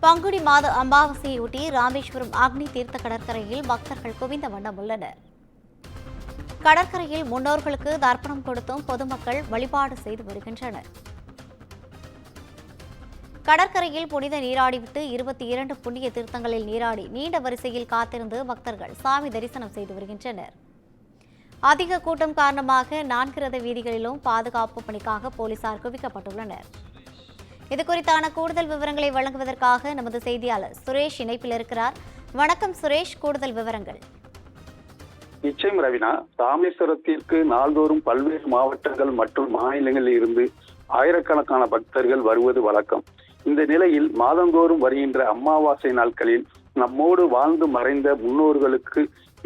பங்குனி மாத அமாவாசையொட்டி ராமேஸ்வரம் அக்னி தீர்த்த கடற்கரையில் பக்தர்கள் குவிந்த வண்ணம் உள்ளனர். கடற்கரையில் முன்னோர்களுக்கு தர்ப்பணம் கொடுத்தும் பொதுமக்கள் வழிபாடு செய்து வருகின்றனர். கடற்கரையில் புனித நீராடிவிட்டு 22 புண்ணிய தீர்த்தங்களில் நீராடி நீண்ட வரிசையில் காத்திருந்து பக்தர்கள் சாமி தரிசனம் செய்து வருகின்றனர். அதிக கூட்டம் காரணமாக 4 ரத வீதிகளிலும் பாதுகாப்பு பணிக்காக போலீசார் குவிக்கப்பட்டுள்ளனர். இதுகுறித்தான கூடுதல் விவரங்களை வழங்குவதற்காக நமது செய்தியாளர் சுரேஷ் இணைப்பில் இருக்கிறார். வணக்கம் சுரேஷ், கூடுதல் விவரங்கள். நிச்சயம் ரவினா, ராமேஸ்வரத்திற்கு நாள்தோறும் பல்வேறு மாவட்டங்கள் மற்றும் மாநிலங்களில் இருந்து ஆயிரக்கணக்கான பக்தர்கள் வருவது வழக்கம். இந்த நிலையில் மாதந்தோறும் வருகின்ற அமாவாசை நாட்களில் நம்மோடு வாழ்ந்து மறைந்த முன்னோர்களுக்கு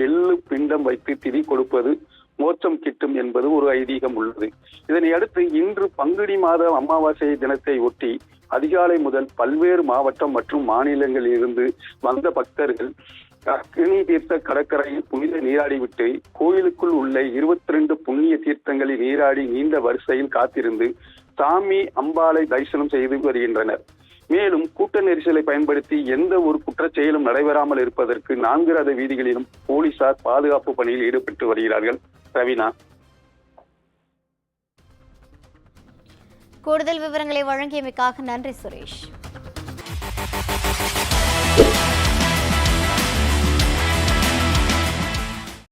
எள்ளு பிண்டம் வைத்து திதி கொடுப்பது மோட்சம் கிட்டும் என்பது ஒரு ஐதீகம் உள்ளது. இதனை அடுத்து இன்று பங்குனி மாத அமாவாசை தினத்தை ஒட்டி அதிகாலை முதல் பல்வேறு மாவட்டம் மற்றும் மாநிலங்களில் இருந்து வந்த பக்தர்கள் அக்னி தீர்த்த கடற்கரையில் புனித நீராடிவிட்டு கோயிலுக்குள் உள்ள 22 புண்ணிய தீர்த்தங்களில் நீராடி நீண்ட வரிசையில் காத்திருந்து சாமி அம்பாளை தரிசனம் செய்து வருகின்றனர். மேலும் கூட்ட நெரிசலை பயன்படுத்தி எந்த ஒரு குற்றச் செயலும் நடைபெறாமல் இருப்பதற்கு 4 ரத வீதிகளிலும் போலீசார் பாதுகாப்பு பணியில் ஈடுபட்டு வருகிறார்கள். ரவினா, கூடுதல் விவரங்களை வழங்கியமைக்காக நன்றி சுரேஷ்.